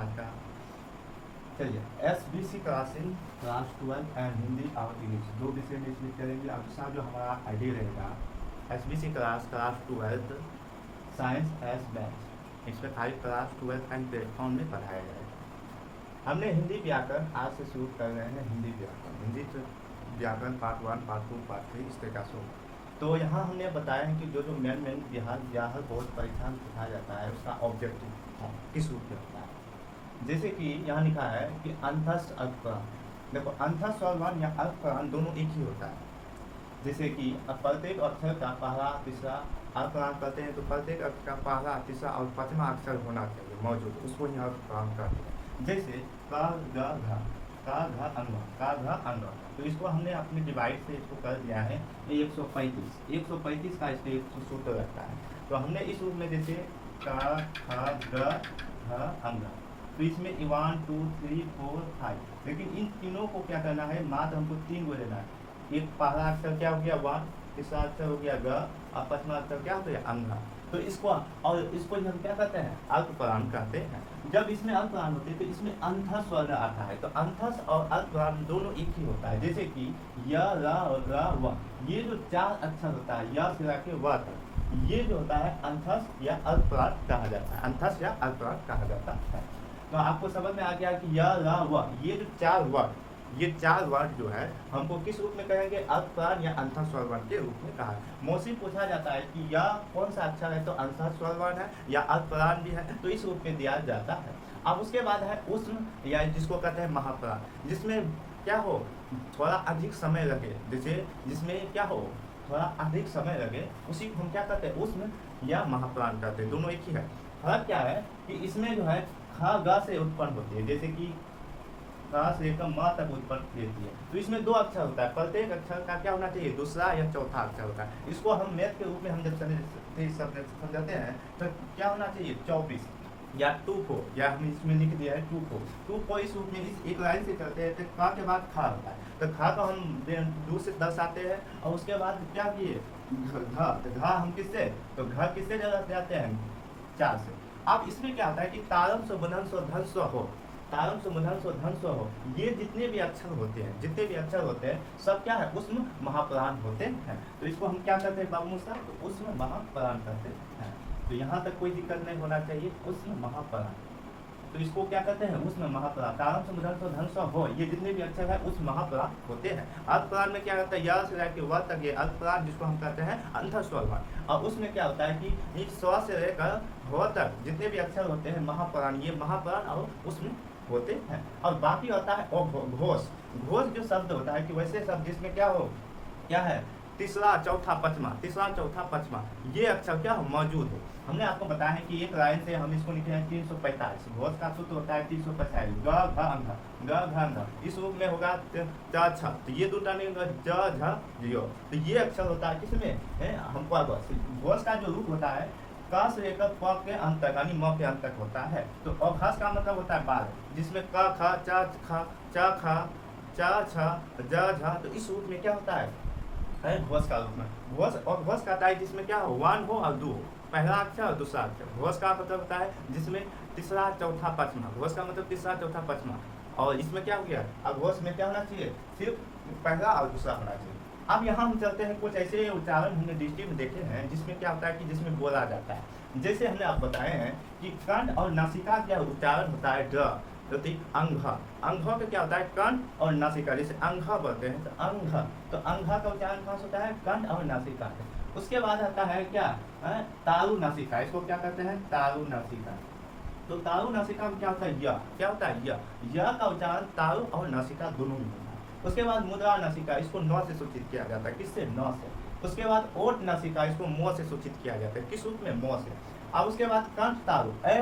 आज का। चलिए, SBC classing class 12 and Hindi और इंग्लिश दो विषय में इसमें करेंगे। अब इसका जो हमारा आईडी रहेगा SBC class 12 science S batch, इसमें खाली क्लास 12 एंड प्लेटफॉर्म में पढ़ाया जाएगा। हमने हिंदी व्याकरण आज से शुरू कर रहे हैं। हिंदी व्याकरण पार्ट 1, पार्ट 2, पार्ट 3 इस तरह से। तो यहाँ हमने बताया है कि जो मेन बिहार बोर्ड परीक्षा में पूछा जाता है उसका ऑब्जेक्टिव किस रूप में होता है। जैसे कि यहाँ लिखा है कि अंतस्थ अल्पप्राण। देखो, अंतस्थ स्वरवर्ण या अल्पप्राण दोनों एक ही होता है। जैसे कि प्रत्येक अक्षर का पहला तीसरा अल्पप्राण करते हैं, तो प्रत्येक अक्षर का पहला तीसरा और पांचवा अक्षर होना चाहिए मौजूद, उसको ही अल्पप्राण करते हैं। जैसे का घ अंग, तो इसको हमने अपने डिवाइड से इसको कर दिया है 135 का इसमें एक सूत्र लगता है। तो हमने इस रूप में जैसे का अंग, तो इसमें 1 2 3 4 5, लेकिन इन तीनों को क्या करना है, मात्र हमको 3 को लेना है। एक पहला अक्षर क्या हो गया 1, तीसरा अक्षर हो गया ग, और पांचवा अक्षर क्या हो गया अंग। तो इसको हम क्या कहते हैं, अल्पप्राण कहते हैं। जब इसमें अल्पप्राण होते हैं तो इसमें अंतस्थ स्वर्ण आता है। तो अंतस्थ और अल्पप्राण दोनों एक ही होता है। जैसे कि य, र और र, व, ये जो 4 अक्षर होता है य से लेकर व तक, ये जो होता है अंतस्थ या अल्पप्राण कहा जाता है। अंतस्थ या अल्पप्राण कहा जाता है। तो आपको समझ में आ गया कि य, र, व, ये 4 वर्ड जो है हमको किस रूप में कहेंगे, अल्पप्राण या अंतस्थ स्वरवर्ण के रूप में कहा है। मोस्टली पूछा जाता है कि यह कौन सा अक्षर है, तो अंतस्थ स्वरवर्ण है या अल्पप्राण भी है, तो इस रूप में दिया जाता है। अब उसके बाद है उष्ण या जिसको कहते हैं महाप्राण, जिसमें क्या हो, थोड़ा अधिक समय लगे, जैसे जिसमें क्या हो, थोड़ा अधिक समय लगे, उसी को हम क्या कहते हैं, उष्ण या महाप्राण कहते हैं। दोनों एक ही है। फर्क क्या है कि इसमें जो है ख ग से उत्पन्न होती है, जैसे कि से लेकर म तक उत्पन्न लेती है। तो इसमें 2 अक्षर होता है, प्रत्येक अक्षर का क्या होना चाहिए, दूसरा या चौथा अक्षर होता है। इसको हम मैथ के रूप में हम जब समझाते हैं तो क्या होना चाहिए, 24 या 24, या हम इसमें लिख दिया है 24 इस रूप में इस एक लाइन से चलते हैं। तो क के बाद खा होता है, तो खा को हम 2 से दर्शाते हैं, और उसके बाद क्या किए घ, तो घ हम किससे, तो घ किससे जाते हैं, 4 से। अब इसमें क्या होता है कि तारम स्व बंधन स्व धन स्व हो, तारम स्व बंधन स्व धन स्व हो, ये जितने भी अक्षर होते हैं सब क्या है, उष्ण महाप्राण होते हैं। तो इसको हम क्या करते हैं बाबू साहब, तो उष्ण महाप्राण करते हैं। तो यहाँ तक कोई दिक्कत नहीं होना चाहिए, उष्ण महाप्राण। तो इसको क्या कहते हैं, उष्ण महाप्राण। तारम स्व बंधन स्व धन स्व हो, ये जितने भी अक्षर है उष्ण महाप्राण होते हैं। अल्पप्राण में क्या होता है, य से लेकर व तक, ये अल्पप्राण जिसको हम कहते हैं अंतस्थ स्वरवर्ण। और उसमें क्या होता है कि इस स्व से लेकर व तक जितने भी अक्षर होते हैं महाप्राण, ये महाप्राण और उसमें होते हैं। और बाकी होता है घोष। घोष जो शब्द होता है कि वैसे शब्द जिसमें क्या हो, क्या है, तीसरा चौथा पांचवा ये अक्षर क्या हो, मौजूद हो। हमने आपको बताया है कि एक लाइन से हम इसको लिखे हैं 345। घोष का सूत्र होता है 345, ग घ अंग, इस रूप में होगा च छ, तो ये 2 नहीं होगा, ज झ यो, तो ये अक्षर होता है किसमें, हमको घोष का जो रूप होता है क से लेकर प के अंत तक, यानी म के अंत तक होता है। तो अवघास का मतलब होता है बाल, जिसमें क ख च छ ज झ, तो इस रूप में क्या होता है घोष का रूप में। घोष कहता है जिसमें क्या हो, 1 हो और 2 हो, पहला अक्षर और दूसरा अक्षर। घोष का मतलब होता है जिसमें तीसरा चौथा पांचवा, घोष का मतलब तीसरा चौथा पांचवा। और इसमें क्या हो गया, अघोष में क्या होना चाहिए, सिर्फ पहला और दूसरा होना चाहिए। अब यहाँ हम चलते हैं, कुछ ऐसे उच्चारण हमने दृष्टि में देखे हैं जिसमें क्या होता है कि जिसमें बोला जाता है। जैसे हमने आप बताए हैं कि कंठ और नासिका का उच्चारण होता है ड, प्रतीक अंघ। अंघ का क्या होता है, कंठ और नासिका। जैसे अंघ बोलते हैं तो अंघ, तो अंघ का उच्चारण कहाँ होता है, कंठ और नासिका से। उसके बाद आता है क्या, तालु नासिका। इसको क्या कहते हैं, तालु नासिका। तो तालु नासिका में क्या होता है, य, क्या होता है य का उच्चारण तालु और नासिका दोनों में होता है। उसके बाद मुद्रा नासिका, इसको न से सूचित किया जाता है, किससे, न से। उसके बाद ओट नासिका, इसको म से सूचित किया जाता है, किस रूप में, म से। अब उसके बाद कंठ तालु ऐ,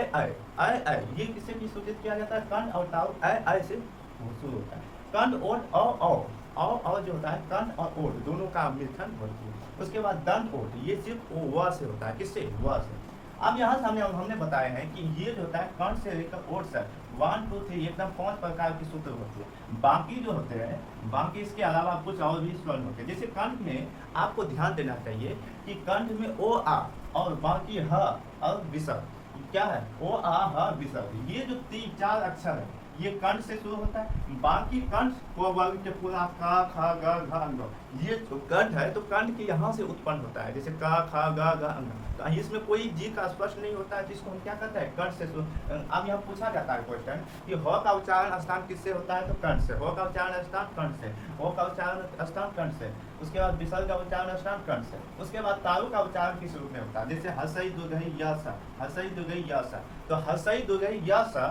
ये किससे भी सूचित किया जाता है, कंठ और तालु ऐ से शुरू होता है। कंठ ओट औ जो होता है, कंठ और ओट दोनों का मिलकर होती है। उसके बाद दंत ओट, ये सिर्फ व से होता है, किससे, व से। अब यहाँ सामने हमने बताया है कि ये जो होता है कंठ से लेकर ओट तक 1 2 3 एकदम 5 प्रकार की सूत्र होती है। बाकी जो होते हैं, बाकी इसके अलावा कुछ और भी स्वर्ण होते हैं। जैसे कंठ में आपको ध्यान देना चाहिए कि कंठ में ओ आ और बाकी ह और विसर्ग, क्या है, ओ आ ह विसर्ग। ये जो 4 अक्षर है ये कंठ से शुरू होता है, बाकी कंठ को वर्ग के पूरा का खा ग घ अंग, ये जो कंठ है तो कंठ के यहाँ से उत्पन्न होता है, जैसे का खा ग घ अंग, तो इसमें कोई जी का स्पर्श नहीं होता है, जिसको हम क्या कहते हैं कंठ से अब यहाँ पूछा जाता है क्वेश्चन कि ह का उच्चारण स्थान किससे होता है, तो कंठ से, ह का उच्चारण स्थान कंठ से, ह का उच्चारण स्थान कंठ से, उसके बाद विसर्ग का उच्चारण स्थान कंठ से, उसके बाद तालु का उच्चारण किस रूप में होता है, जैसे हसई दुगई य सा, हसई दुगई य सा, तो हसई दुगई य सा,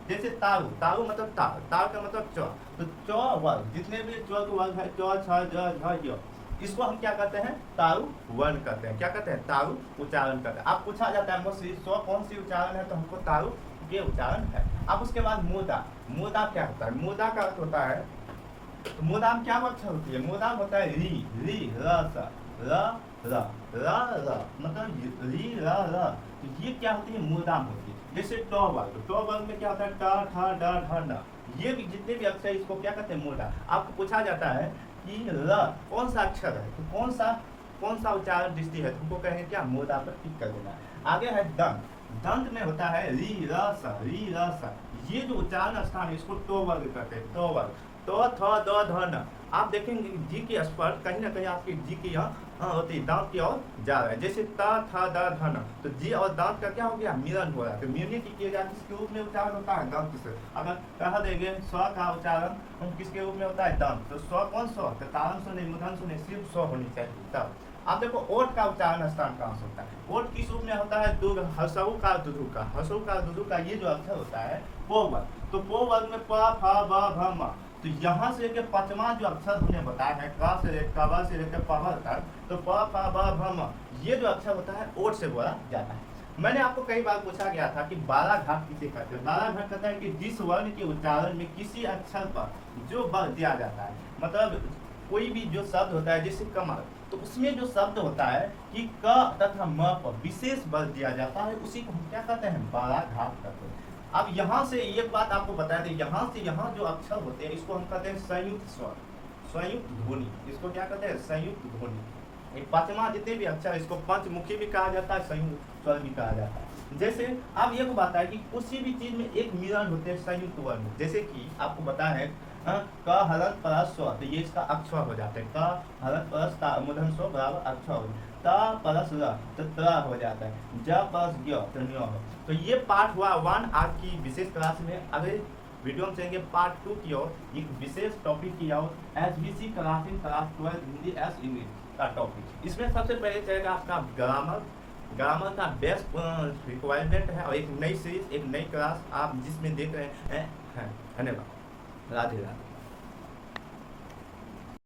जैसे तालु, तालु मतलब ताल, ताल का मतलब च, तो च वर्ग, जितने भी च के वर्ग है च छ ज झ य, इसको हम क्या कहते हैं, तालु वर्ण कहते हैं, क्या कहते हैं, तालु उच्चारण कहते हैं। अब पूछा जाता है मुझसे स्व कौन सी उच्चारण है, तो हमको तालु ये उच्चारण है। अब उसके बाद मूदा, मूदा क्या होता है, मूदा का अर्थ होता है, तो मूदाम क्या अक्षर होती है, मूदाम होता है री, री र स, र मतलब री र, तो ये क्या होती है, मूदाम होती है। जैसे ट वर्ग, ट वर्ग में क्या होता है, ट ठ ड ढ न, ये भी जितने भी अक्षर इसको क्या कहते हैं, मूदा। आपको पूछा जाता है कि र कौन सा अक्षर है, तो कौन सा उच्चारण दृष्टि है, तुमको कहेंगे क्या, मूदा पर टिक कर देना है। आगे है दंत, दंत में होता है री र स, री र स, ये जो उच्चारण स्थान है इसको टो वर्ग कहते हैं, टो वर्ग, तो थ द ध न। आप देखेंगे जी की स्पर्श कहीं ना कहीं आपकी जी की यहाँ होती है, दांत की ओर जा रहा है, जैसे ता था द ध न, तो जी और दांत का क्या हो गया, मिलन हो रहा है, तो मिलने की क्रिया किसके रूप में उच्चारण होता है, दंत से। अगर कह देंगे स्व का उच्चारण किसके रूप में होता है, दंत, तो स्व कौन स्व, तो तारण सुने मूर्धन सुने, सिर्फ स्व होनी चाहिए तब। आप देखो ओट का उच्चारण स्थान कहाँ से होता है, ओट किस रूप में होता है, दुर्ग, हसऊ का दुधु का, हसऊ का दुधु का, ये जो अक्षर होता है पो वर्ग, तो पो वर्ग में प फ ब भ म, तो यहाँ से लेकर 5वां जो अक्षर हमने बताया है, क से लेकर प तक, तो प फ ब भ म, ये जो अक्षर होता है ओट से बोला जाता है। मैंने आपको कई बार पूछा गया था कि बालाघाट किसे कहते हैं, बालाघाट कहता है कि जिस वर्ण के उच्चारण में किसी अक्षर पर जो बल दिया जाता है, मतलब कोई भी जो शब्द होता है जैसे कमल, तो उसमें जो शब्द होता है कि क तथा म पर विशेष बल दिया जाता है, उसी को हम क्या कहते हैं, बालाघाट कहते हैं। अब यहाँ से एक बात आपको बता दें, यहाँ से यहाँ जो अक्षर होते हैं इसको हम कहते हैं संयुक्त स्वर, संयुक्त ध्वनि, इसको क्या कहते हैं, संयुक्त ध्वनि। 5वां जितने भी अक्षर इसको पंचमुखी भी कहा जाता है, संयुक्त स्वर भी कहा जाता है। जैसे अब एक बात है कि किसी भी चीज में एक मिलन होते हैं संयुक्त वर्ण, जैसे कि आपको पता है क हलन प्लस स्व, तो ये इसका अक्षर हो जाता है, क हलन प्लस मूर्धन स्व बराबर अक्षर हो जाता है, त प्लस र तो त्र हो जाता है, ज प्लस ज्ञ तो न्य हो। तो ये पार्ट हुआ 1 आज की विशेष क्लास में। अगले वीडियो में चलेंगे पार्ट 2 की ओर, एक विशेष टॉपिक की ओर, SBC class in class 12 Hindi एस इंग्लिश का टॉपिक। इसमें सबसे पहले चलेगा आपका ग्रामर, ग्रामर का बेस्ट रिक्वायरमेंट है, और एक नई सीरीज, एक नई क्लास आप जिसमें देख रहे हैं। धन्यवाद, राधे राधे।